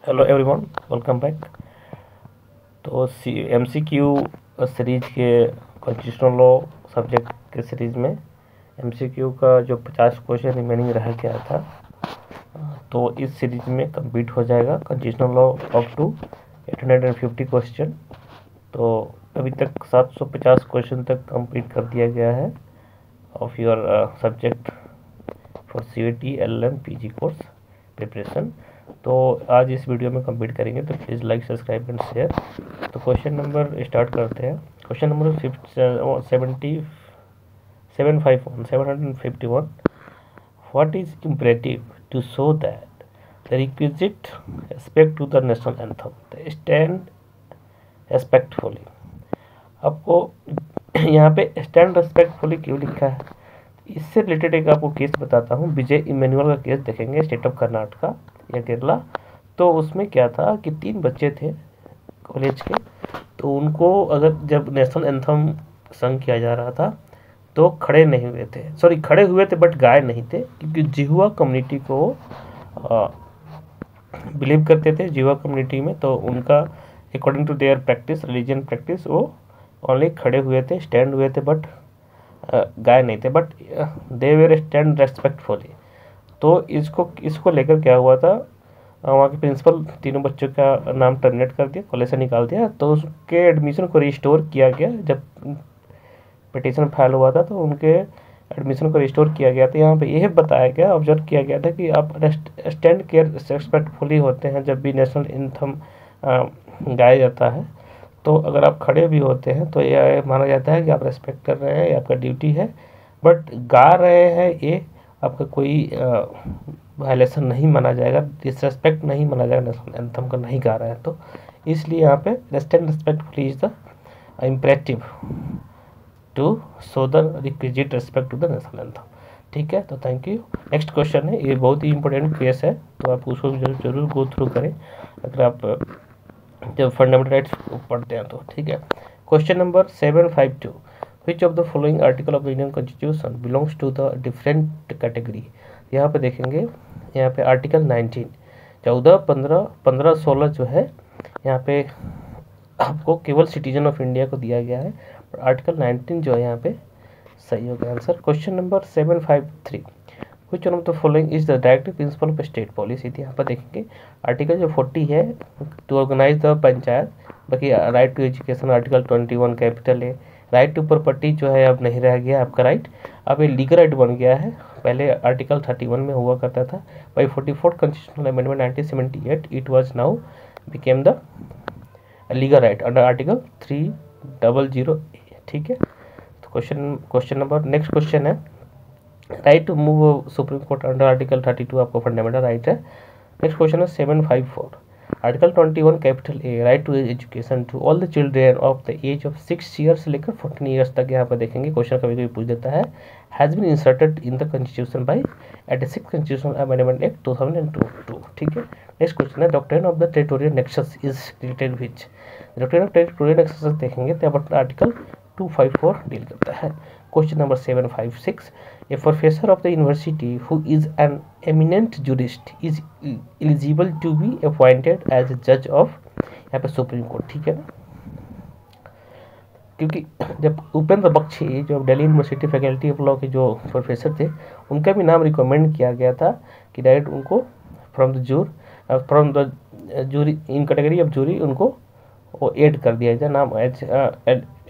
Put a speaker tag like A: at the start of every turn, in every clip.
A: Hello everyone, welcome back. तो MCQ series के constitutional law subject के सीरीज में MCQ का जो 50 क्वेश्चन रिमेनिंग रह गया था, तो इस सीरीज में कंप्लीट हो जाएगा constitutional law up to 850 question. तो अभी तक 750 क्वेश्चन तक कंप्लीट कर दिया गया है of your subject for CAT LLM PG course preparation. तो आज इस वीडियो में कंप्लीट करेंगे, तो please like, subscribe and share. तो क्वेश्चन नंबर स्टार्ट करते हैं। Question number 751 what is imperative to show that the requisite aspect to the national anthem stand respectfully. आपको यहाँ पे स्टैंड रेस्पेक्टफुली क्यों लिखा है, इससे रिलेटेड एक आपको केस बताता हूँ। विजय इमैनुअल का केस देखेंगे, स्टेट ऑफ कर्नाटका या केरला। तो उसमें क्या था कि 3 बच्चे थे कॉलेज के, तो उनको अगर जब नेशनल एंथम संग किया जा रहा था तो खड़े नहीं हुए थे, सॉरी खड़े हुए थे बट गाए नहीं थे, क्योंकि जिहुआ कम्युनिटी को बिलीव करते थे जिहुआ कम्युनिटी में। तो उनका according to their practice, religion practice, वो ओनली खड़े हुए थे, स्टैंड हुए थे, बट गाए नहीं थे, but they were stand respectfully. तो इसको लेकर क्या हुआ था, वहाँ के प्रिंसिपल तीनों बच्चों का नाम टर्मिनेट कर दिया, कॉलेज से निकाल दिया। तो उसके एडमिशन को रिस्टोर किया गया। जब पिटीशन फाइल हुआ था तो उनके एडमिशन को रिस्टोर किया गया था। यहाँ पे यह बताया गया, ऑब्जर्व किया गया था कि आप स्टैंड केयर रेस्पेक्टफुली होते हैं जब भी नेशनल एंथम गाया जाता है। तो अगर आप खड़े भी होते हैं तो यह माना जाता है कि आप रेस्पेक्ट कर रहे हैं, ये आपका ड्यूटी है। बट गा रहे हैं, ये आपका कोई वायलेशन नहीं माना जाएगा, डिसरेस्पेक्ट नहीं माना जाएगा, नेशनल एंथम का नहीं गा रहे हैं। तो इसलिए यहाँ पे stand respectfully is the imperative to show the requisite respect to the national anthem. ठीक है, तो थैंक यू। नेक्स्ट क्वेश्चन है, ये बहुत ही इंपॉर्टेंट केस है, तो आप उसको जरूर गो थ्रू करें अगर आप जब फंडामेंटल राइट्स पढ़ते हैं तो। ठीक है, question number 752 which of the following article of the Indian constitution belongs to the different category. यहाँ पे देखेंगे, यहाँ पे आर्टिकल 19, 14, 15, 15, 16 जो है यहाँ पे आपको केवल सिटीजन ऑफ इंडिया को दिया गया है, और आर्टिकल 19 जो है यहाँ पे सही होगा answer. Question number 753 which one of the following is the directive principle of state policy. यहाँ पर देखेंगे आर्टिकल जो 40 है टू ऑर्गेनाइज द पंचायत, बाकी right to education article 21 capital है। राइट टू प्रॉपर्टी जो है अब नहीं रह गया आपका राइट, अब ये लीगल राइट बन गया है, पहले आर्टिकल 31 में हुआ करता था। By 44th constitutional amendment 1978 it was now became the legal right under article 300। ठीक है, तो क्वेश्चन नंबर नेक्स्ट क्वेश्चन है, right to move supreme court under article 32 आपको फंडामेंटल राइट है। नेक्स्ट क्वेश्चन है 754 article 21 capital A right to education to all the children of the age of 6 years से लेकर 14 years तक। यहाँ पर देखेंगे क्वेश्चन कभी कभी पूछ देता है, has been inserted in the constitution by 86th constitutional amendment act 2002। ठीक है, नेक्स्ट क्वेश्चन है doctrine of the territorial nexus is related which. Doctrine of territorial nexus देखेंगे तो आर्टिकल 254 डील करता है। Question number 756 a professor of the university who is an eminent jurist is eligible to be appointed as जज of यहाँ पे supreme court. ठीक है ना, क्योंकि जब उपेंद्र बख्शी जो Delhi university faculty of law के जो प्रोफेसर थे, उनका भी नाम रिकमेंड किया गया था कि डायरेक्ट उनको from the jury in category of jury उनको वो ऐड कर दिया जाए, नाम एज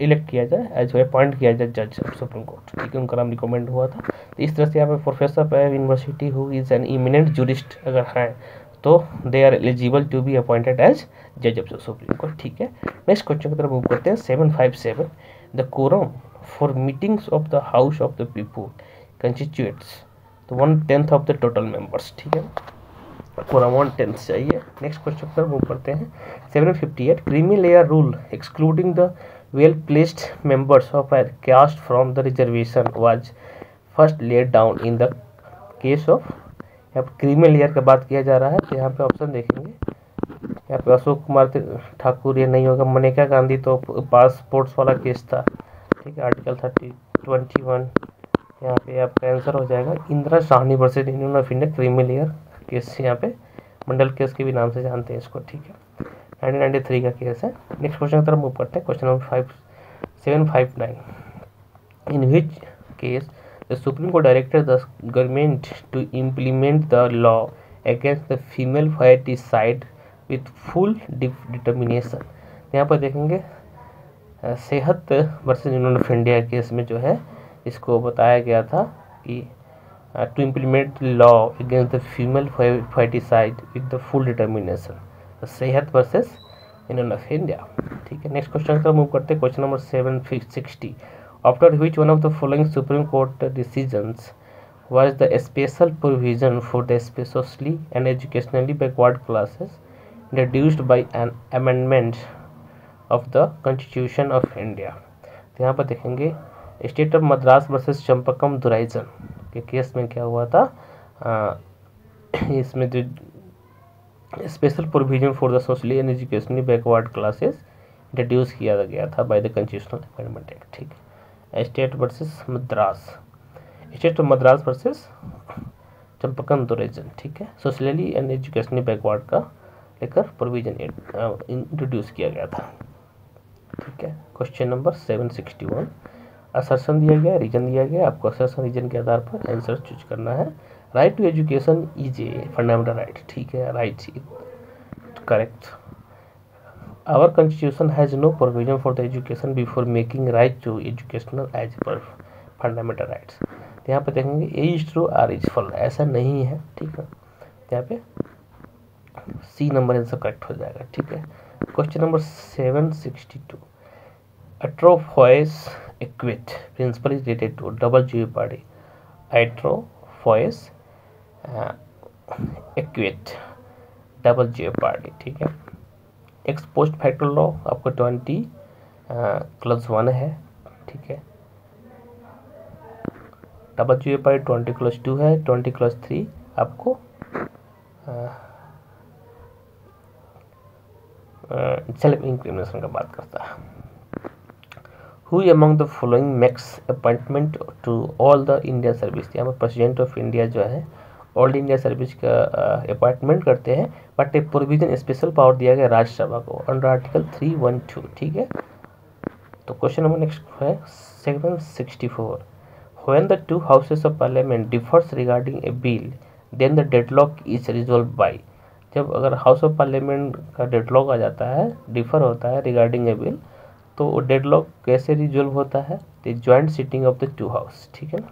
A: इलेक्ट किया जाए, एज अपॉइंट किया जाए जज सुप्रीम कोर्ट। ठीक है, उनका नाम रिकमेंड हुआ था। तो इस तरह से यहाँ पे professor university who is an eminent jurist अगर हैं तो they are eligible to be appointed as जज ऑफ सुप्रीम कोर्ट। ठीक है, नेक्स्ट क्वेश्चन की तरफ मूव करते हैं। 757 the quorum for meetings of the house of the people constitutes तो 1/10 ऑफ द टोटल मेंबर्स। ठीक है, पूरा 1/10 चाहिए। नेक्स्ट क्वेश्चन पर मूव करते हैं। 758 creamy layer rule excluding the well placed members of a caste from the reservation was first laid down in the case of. यहाँ पर क्रीमी लेयर का बात किया जा रहा है, तो यहाँ पे ऑप्शन देखेंगे, यहाँ पे अशोक कुमार ठाकुर ये नहीं होगा, मनेका गांधी तो पासपोर्ट्स वाला केस था। ठीक है, आर्टिकल 21 यहाँ पे आपका आंसर हो जाएगा Indira Sahni versus union of India creamy layer case यहाँ पे मंडल केस के भी नाम से जानते हैं इसको, ठीक है। 1993 का केस है। नेक्स्ट क्वेश्चन की तरफ मूव करते हैं। Question number 5759, in which case the supreme court directed the government to implement the law against the female foeticide with full determination. यहाँ पर देखेंगे CEHAT versus union of India case में जो है इसको बताया गया था कि to implement law against the female foeticide with the full determination, CEHAT versus union of India, ठीक है। नेक्स्ट क्वेश्चन का मूव करते हैं। Question number 760, after which one of the following supreme court decisions was the special provision for the socially and educationally backward classes introduced by an amendment of the Constitution of India। तो यहाँ पर देखेंगे state of Madras versus Champakam Dorairajan के case में क्या हुआ था, इसमें जो special provision for the socially and educationally backward classes introduce किया गया था by the constitutional amendment act, ठीक है। State versus Madras, state of Madras versus Champakam Dorairajan, ठीक है। सोशली एंड एजुकेशनली बैकवर्ड का लेकर प्रोविजन इंट्रोड्यूस किया गया था, ठीक है। क्वेश्चन नंबर 761, असर्शन दिया गया, रीजन दिया गया, आपको असर्शन रीजन के आधार पर आंसर चूज करना है। Right to education is a fundamental right, ठीक है, right correct. Our constitution has no provision for the education before making right to educational age पर फंडामेंटल राइट्स। यहाँ पे देखेंगे A is true or is false, ऐसा नहीं है, ठीक है। यहाँ पे सी नंबर आंसर करेक्ट हो जाएगा, ठीक है। Question number 762, autrefois acquit principle is related to double jeopardy, autrefois acquit double jeopardy, ठीक है। एक्स पोस्ट फैक्टर लॉ आपको 20+1 है, ठीक है। डबल जेओपार्डी 20+2 है, 20+3 आपको सेल्फ इंक्रिमिनेशन का बात करता है। Who among the following makes appointment to all the India service, यहाँ पर प्रेसिडेंट ऑफ इंडिया जो है ऑल इंडिया सर्विस का अपॉइंटमेंट करते हैं, बट एक प्रोविजन स्पेशल पावर दिया गया राज्यसभा को अंडर आर्टिकल 312, ठीक है। तो क्वेश्चन नंबर नेक्स्ट है 764, when the two houses of parliament differs regarding a bill then the deadlock is resolved by, जब अगर हाउस ऑफ पार्लियामेंट का डेडलॉक आ जाता है, डिफर होता है रिगार्डिंग ए बिल, तो डेडलॉक कैसे रिजोल्व होता है, the joint sitting of the two house, ठीक है ना।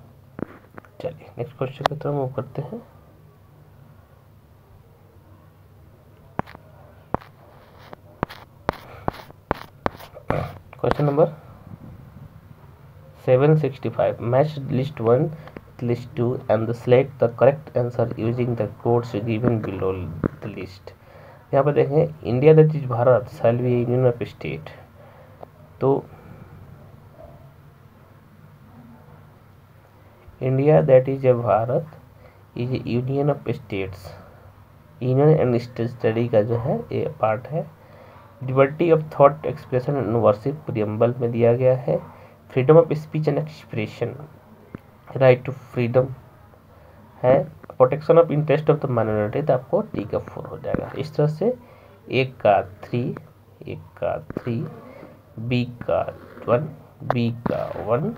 A: चलिए नेक्स्ट क्वेश्चन की तरफ मूव करते हैं। Question number 765, match list 1 list 2 and select the correct answer using the codes given below the list। यहाँ पर देखें India that is Bharat shall be union of state, तो India that is a Bharat is a union of states, union and state study का जो है ये part है। Liberty of thought expression and worship preamble में दिया गया है। Freedom of speech and expression, right to freedom है। Protection of interest of the minority, तो आपको टी का 4 हो जाएगा। इस तरह से ए का 3, ए का 3, बी का 1, बी का 1,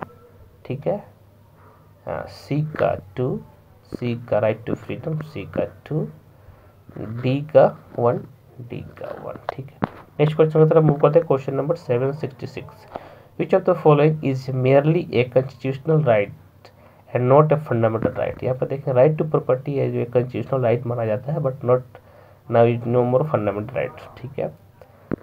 A: ठीक है। सी का 2, सी का राइट टू फ्रीडम, सी का 2, डी का 1, डी का 1, ठीक है। नेक्स्ट क्वेश्चन की तरफ मूव करते हैं। Question number 766, which of the following is merely a constitutional right and not a fundamental right. यहाँ पर देखें राइट टू प्रॉपर्टी है जो एक कॉन्स्टिट्यूशनल राइट माना जाता है, but not now is no more fundamental right, ठीक है।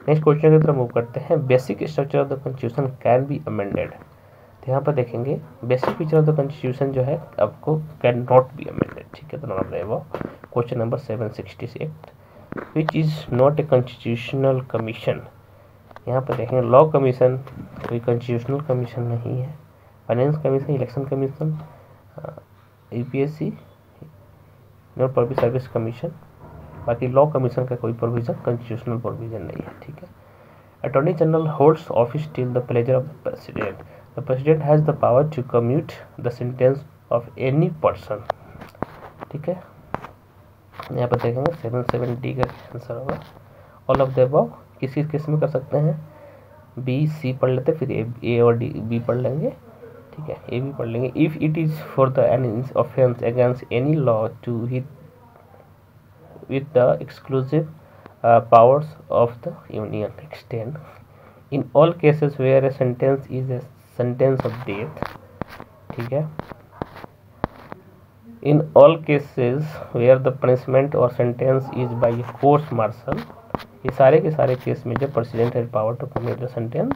A: नेक्स्ट क्वेश्चन की तरफ मूव करते हैं। Basic structure of the constitution can be amended, तो यहाँ पर देखेंगे basic feature of the constitution जो है आपको कैन नॉट बी अमेंडेड, ठीक है। तो नॉट रहेगा। Question number 766, which is not a constitutional commission. यहाँ पर देखेंगे लॉ कमीशन कोई कॉन्स्टिट्यूशनल कमीशन नहीं है। Finance commission, election commission, UPSC, not public service commission, बाकी लॉ कमीशन का कोई प्रोविजन कॉन्स्टिट्यूशनल प्रोविजन नहीं है, ठीक है। Attorney general holds office till the pleasure of the president, the president has the power to commute the sentence of any person, ठीक है। यहाँ पर देखेंगे 7D का आंसर होगा ऑल ऑफ द अबव। किस किस केस में कर सकते हैं, बी सी पढ़ लेते, फिर ए और डी बी पढ़ लेंगे, ठीक है, ए भी पढ़ लेंगे। If it is for the an offense against any law to with the exclusive powers of the union extend in all cases where a sentence is a sentence of death, ठीक है, in all cases where the punishment or sentence is by court martial, ये सारे के सारे case में जो president has power to commit the sentence,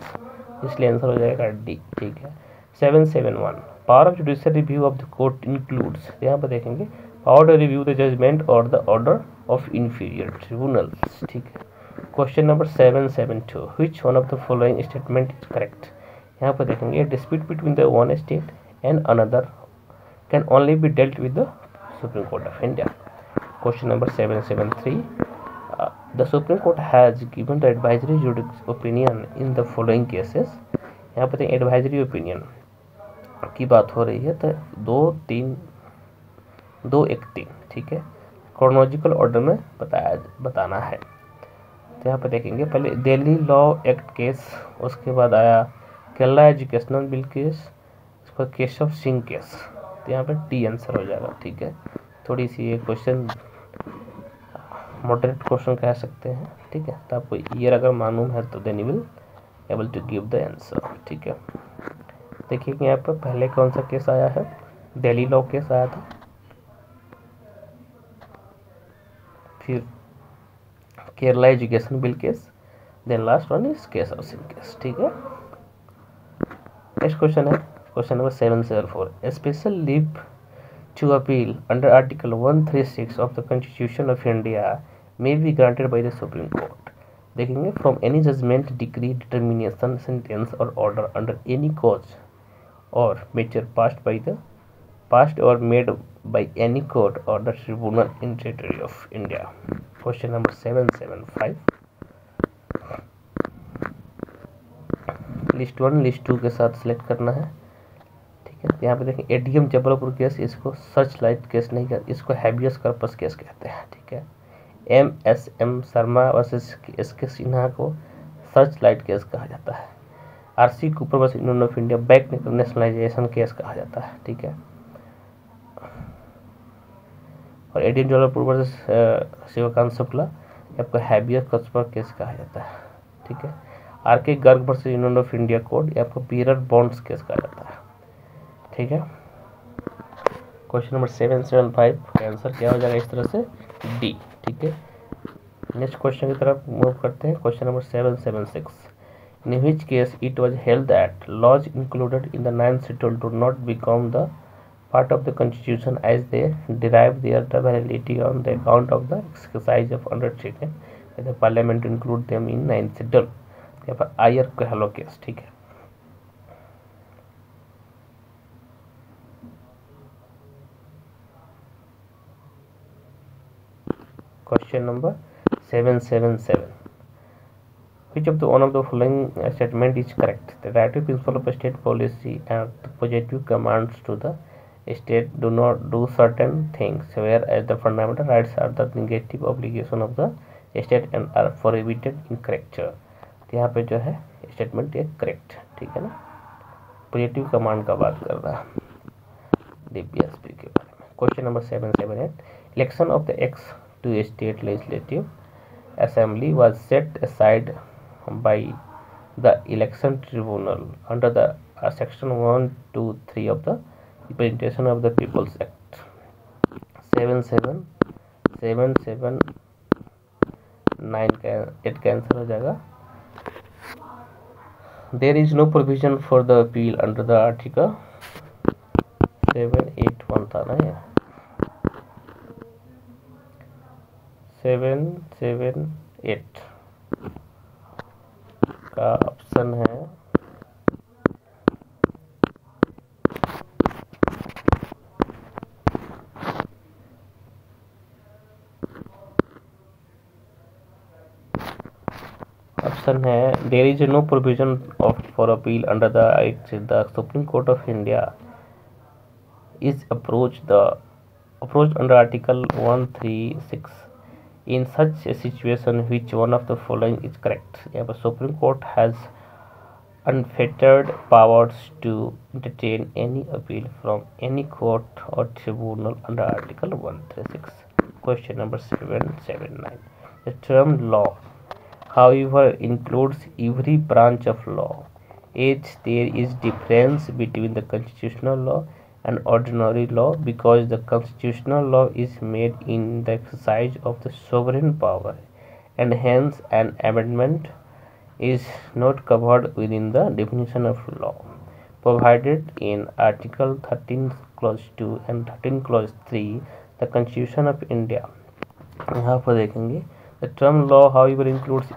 A: इसलिए answer हो जाएगा डी, ठीक है। 771 power of judicial review of the court includes, यहाँ पर देखेंगे power to review the judgment और the order of inferior tribunals, ठीक है। Question number 772 which one of the following statement is correct, यहाँ पर देखेंगे dispute between the one state and another can only be dealt with the supreme court of India. Question number 773 the Supreme Court has given the advisory judicial opinion in the following cases, यहाँ पर advisory opinion की बात हो रही है, तो 2-1-3, ठीक है, क्रोनोलॉजिकल ऑर्डर में बताना है। तो यहाँ पर देखेंगे पहले दिल्ली लॉ एक्ट केस, उसके बाद आया केरला एजुकेशनल बिल केस, उसके बाद केशव सिंह केस, तो यहाँ पर डी आंसर हो जाएगा, ठीक है। थोड़ी सी ये क्वेश्चन मॉडरेट क्वेश्चन कह सकते हैं, ठीक है, तो आपको ईयर अगर मालूम है तो then you will able to give the answer, ठीक है। देखिए कि यहाँ पर पहले कौन सा केस आया है, दिल्ली लॉ केस आया था, फिर Kerala education bill case, then last one is case of Singh case, ठीक है। नेक्स्ट क्वेश्चन है question number 774 special leave to appeal under Article 136 of the Constitution of India may be granted by the Supreme Court, देखेंगे from any judgment, decree, determination, sentence or order under any cause or measure passed or made by any court or the tribunal in territory of India. Question number 775 list 1 list 2 के साथ select करना है, यहाँ पे देखें ADM Jabalpur case, इसको search light case नहीं कहते, इसको हैबियस कॉर्पस केस कहते हैं, ठीक है। M Sharma versus SK Sinha को सर्च लाइट केस कहा जाता है। RC Cooper versus union of India bank nationalisation case कहा जाता है, ठीक है। और एडीएम जबलपुर वर्सेस शिवकांत शुक्ला आपको हैबियस कॉर्पस केस कहा जाता है, ठीक है। RK Garg versus union of India कोड आपको बीरर बॉन्ड्स केस कहा जाता है, ठीक है। क्वेश्चन नंबर 775 का आंसर क्या हो जाएगा इस तरह से डी, ठीक है। नेक्स्ट क्वेश्चन की तरफ मूव करते हैं। Question number 776 in which case it was held that laws included in the 9th schedule do not become the part of the constitution as they derive their validity on the account of the exercise of undertaking by the parliament to include them in 9th schedule, यहाँ पर आयर कहलो case, ठीक है। Question number 777 which of the one of the following statement is correct, the directive principle of state policy and the positive commands to the state do not do certain things whereas the fundamental rights are the negative obligation of the state and are prohibited in character, तो यहाँ पे जो है statement ये correct, ठीक है ना। Positive command का बात कर रहा है डीपीएसपी के बारे में। Question number 778 election of the x to a state legislative assembly was set aside by the election tribunal under the section 1, 2, 3 of the Representation of the People's Act। 779 का 8 का आंसर हो जाएगा there is no provision for the appeal under the article 781 था ना, 778 का option है there is no provision of for appeal under the act the supreme court of India is approach the approached under Article 136. In such a situation, which one of the following is correct? यहाँ पर supreme court has unfettered powers to entertain any appeal from any court or tribunal under Article 136. Question number 779. The term law, however, includes every branch of law, as there is difference between the constitutional law and ordinary law, because the constitutional law is made in the exercise of the sovereign power, and hence an amendment is not covered within the definition of law provided in Article 13 Clause 2 and 13 Clause 3 the Constitution of India. यहाँ पर देखेंगे the term law however includes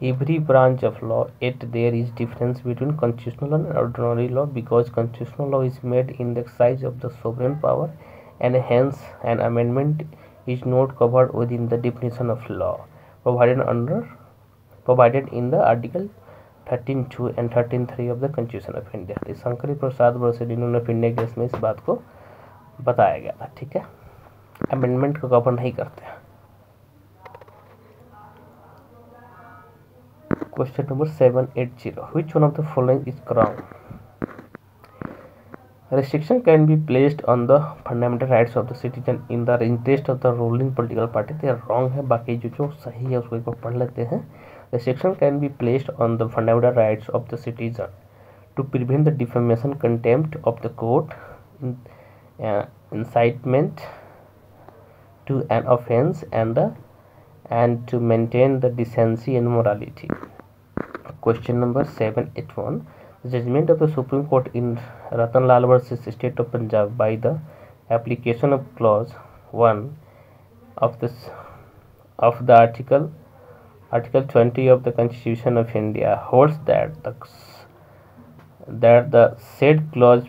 A: every branch of law, yet there is difference between constitutional and ordinary law, because constitutional law is made in the exercise of the sovereign power, and hence an amendment is not covered within the definition of law provided in the Article 13(2) and 13(3) of the Constitution of India. इस Shankari Prasad versus union of India case में इस बात को बताया गया था। ठीक है, अमेंडमेंट को कवर नहीं करते। Question number 780. Which one of the following is wrong? Restriction can be placed on the fundamental rights of the citizen in the interest of the ruling political party. They are wrong है, बाकी जो सही है उसको एक बार पढ़ लेते हैं। Restriction can be placed on the fundamental rights of the citizen to prevent the defamation, contempt of the court, incitement to an offence, and to maintain the decency and morality. Question number 781. The judgment of the Supreme Court in Ratan Lal versus State of Punjab by the application of Clause 1 of the Article 20 of the Constitution of India holds that the said clause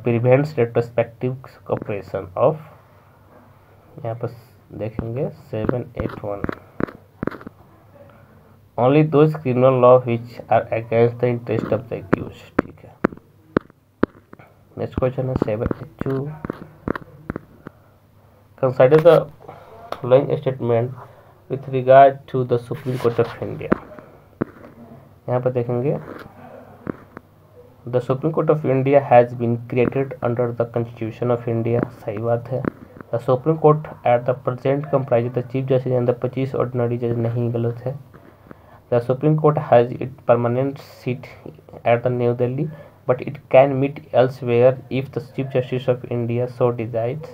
A: prevents retrospective operation of, यहाँ पर देखेंगे 781, only those criminal law which are against the interest of the accused. ठीक है, next question है 782. Consider the following statement with regard to the Supreme Court of India. यहाँ पर देखेंगे The Supreme Court of India has been created under the Constitution of India. सही बात है। The Supreme Court at the present comprises the Chief Justice and the 25 ordinary judges. नहीं, गलत है। The Supreme Court has its permanent seat at the New Delhi, but it can meet elsewhere if the Chief Justice of India so decides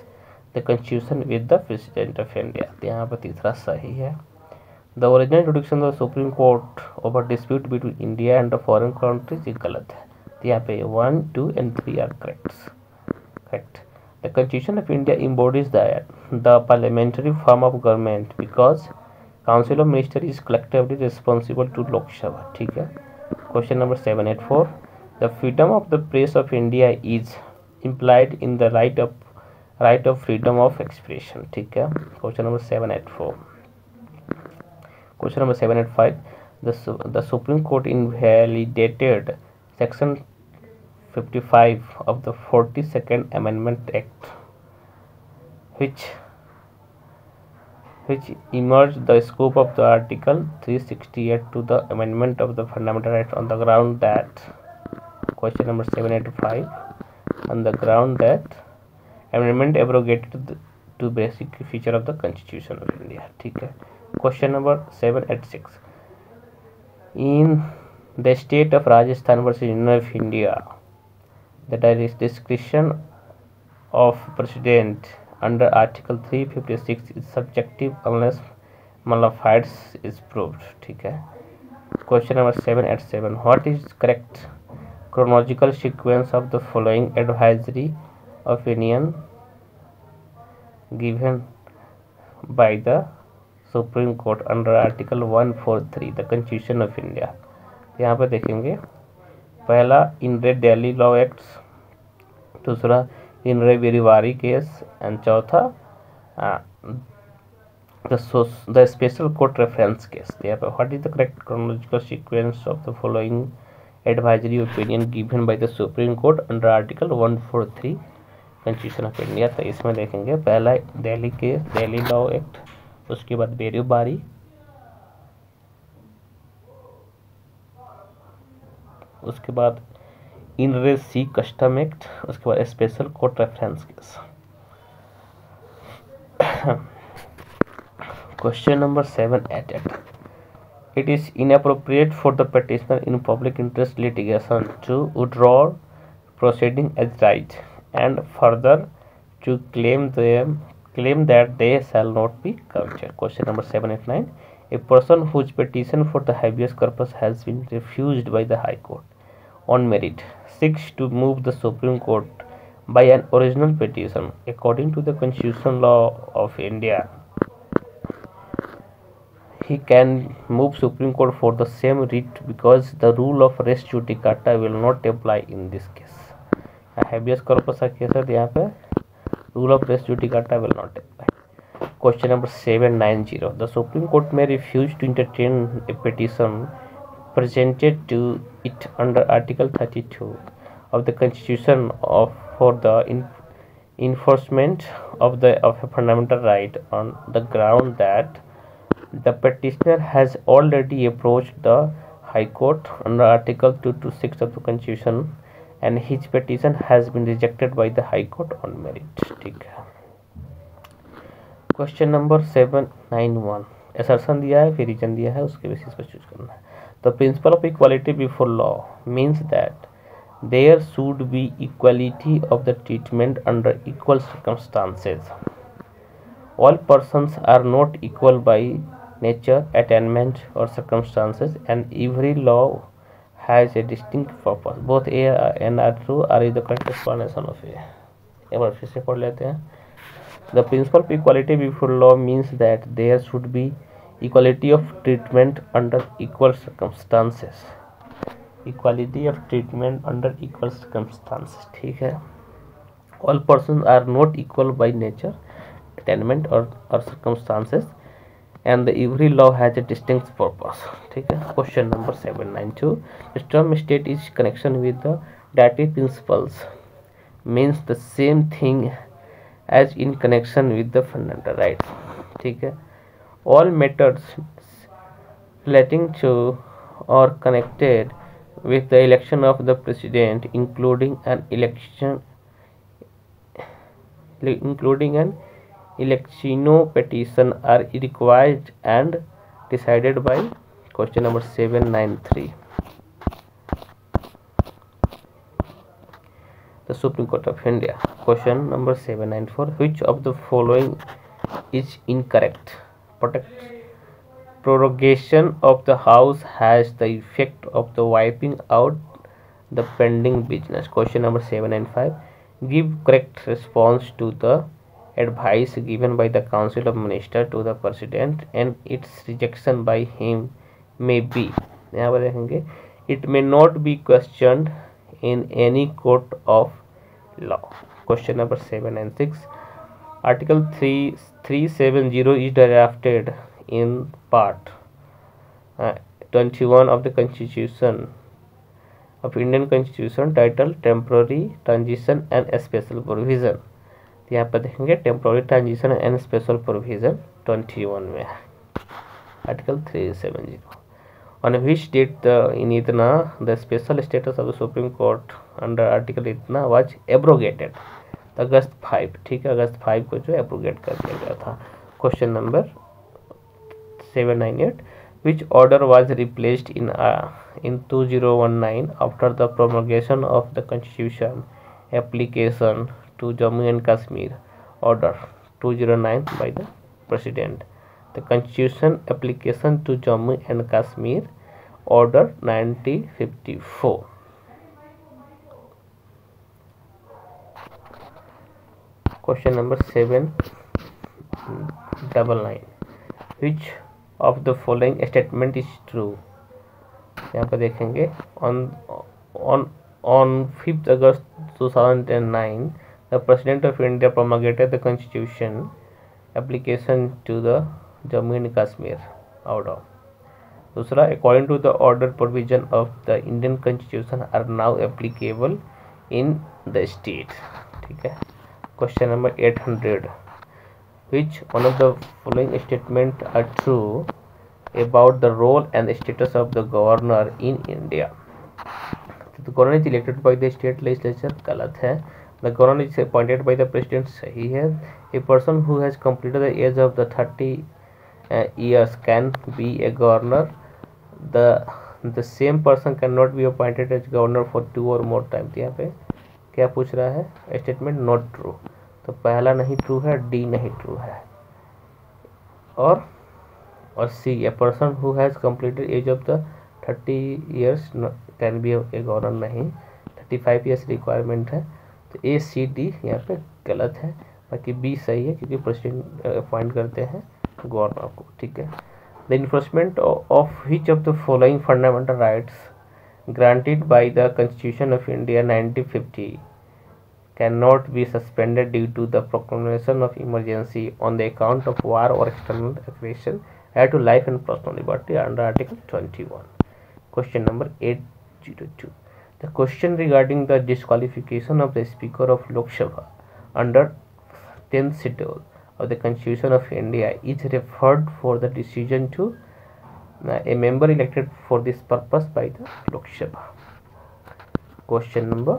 A: the Constitution with the President of India. यहाँ पर तीसरा सही है। The original jurisdiction of the Supreme Court over dispute between India and the foreign countries is गलत है। तो यहाँ पे 1, 2 and 3 are correct. The Constitution of India embodies the parliamentary form of government because Council of Ministers is collectively responsible to Lok Sabha. ठीक है। Question number 784. The freedom of the press of India is implied in the right of freedom of expression. ठीक है। Question number 784. Question number 785. The Supreme Court invalidated Section 55 of the 42nd Amendment Act, which emerged the scope of the Article 368 to the amendment of the fundamental rights on the ground that, question number 785, on the ground that amendment abrogated two basic feature of the Constitution of India. ठीक है। Question number 786. In the state of Rajasthan versus Union of India, the discretion of President under Article 356 is subjective unless malified is proved. ठीक है। Question number 787. What is correct chronological sequence of the following advisory opinion given by the Supreme Court under Article 143 the Constitution of India? यहाँ पर देखेंगे, पहला इन रे Delhi law acts, दूसरा इन रे बेरीवारी case, and चौथा the special court reference case. Therefore, what is the correct chronological sequence of the following advisory opinion given by the Supreme Court under Article 143 constitution of India. तो इसमें देखेंगे पहला Delhi law act, उसके बाद बेरीबारी, उसके बाद इन रे सी कस्टम एक्ट, उसके बाद special court reference case. Question number 7 at it is inappropriate for the petitioner in public interest litigation to withdraw proceeding as right and further to claim that they shall not be counted. Question number 7 at 9. A person whose petition for the habeas corpus has been refused by the High Court on merit seeks to move the Supreme Court by an original petition. According to the Constitutional Law of India, he can move Supreme Court for the same writ because the rule of res judicata will not apply in this case. Habeas corpus का case है, यहाँ पे rule of res judicata will not apply. Question number 790. The Supreme Court may refuse to entertain a petition presented to it under Article 32 of the Constitution for the enforcement of a fundamental right on the ground that the petitioner has already approached the High Court under Article 226 of the Constitution and his petition has been rejected by the High Court on merit. ठीक है। Question number 791 assertion दिया है, फिर reason दिया है, उसके basis पर choose करना है। The principle of equality before law means that there should be equality of the treatment under equal circumstances. All persons are not equal by nature, attainment, or circumstances, and every law has a distinct purpose. Both A and are true. R is the correct explanation of A. एक बार फिर से पढ़ लेते हैं। The principle of equality before law means that there should be equality of treatment under equal circumstances. Equality of treatment under equal circumstances. ठीक है। All persons are not equal by nature, attainment or circumstances, and every law has a distinct purpose. ठीक है। Question number 792. The term state is connection with the dati principles means the same thing as in connection with the fundamental rights. ठीक है। All matters relating to or connected with the election of the president, including an electino petition, are required and decided by question number 793. The Supreme Court of India. Question number 794. Which of the following is incorrect? Prorogation of the House has the effect of the wiping out the pending business. Question number 795. Give correct response to the advice given by the Council of Ministers to the President and its rejection by him may be, यहाँ पर देखेंगे, it may not be questioned in any court of law. Question number 796. Article 370 is drafted in part 21 of the Constitution of Indian Constitution titled Temporary Transition and Special Provision. यहाँ पर देखेंगे temporary transition and special provision 21 में है, article 370. On which date the special status of the supreme court under article इतना was abrogated, अगस्त 5. ठीक है, अगस्त 5 को जो एब्रोगेट कर दिया गया था. Question number 798. Which order was replaced in 2019 after the promulgation of the Constitution application to Jammu and Kashmir Order 209 by the President. The Constitution application to Jammu and Kashmir Order 1954. Question number 799. Which of the following statement is true? यहाँ पर देखेंगे on 5th August 2009 the President of India promulgated the Constitution application to the Jammu and Kashmir Order. दूसरा, according to the order provision of the Indian Constitution are now applicable in the state. ठीक है, Question number 800. Which one of the following statements are true about the role and status of the governor in India? The governor is elected by the state legislature, गलत है. The governor is appointed by the president, सही है. A person who has completed the age of the 30 years can be a governor. The same person cannot be appointed as governor for 2 or more times. यहाँ पे क्या पूछ रहा है? Statement not true. तो पहला नहीं ट्रू है, डी नहीं ट्रू है, और C a person who has completed age of the 30 years can be a governor नहीं, 35 ईयर्स रिक्वायरमेंट है. तो ए सी डी यहाँ पे गलत है. बाकी बी सही है क्योंकि प्रेसिडेंट अपॉइंट करते हैं गवर्नर को. ठीक है. The enforcement of which of the following fundamental rights granted by the Constitution of India 1950 cannot be suspended due to the proclamation of emergency on the account of war or external aggression to life and personal liberty under Article 21. Question number 802. The question regarding the disqualification of the Speaker of Lok Sabha under 10th schedule of the Constitution of India is referred for the decision to a member elected for this purpose by the Lok Sabha. Question number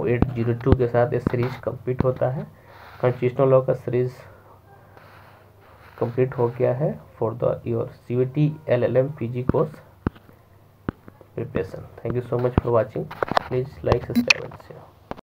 A: 802 के साथ ये series complete होता है. Constitutional law का series complete हो गया है for the your CVT LLM PG course preparation. Thank you so much for watching. Please like, subscribe and share.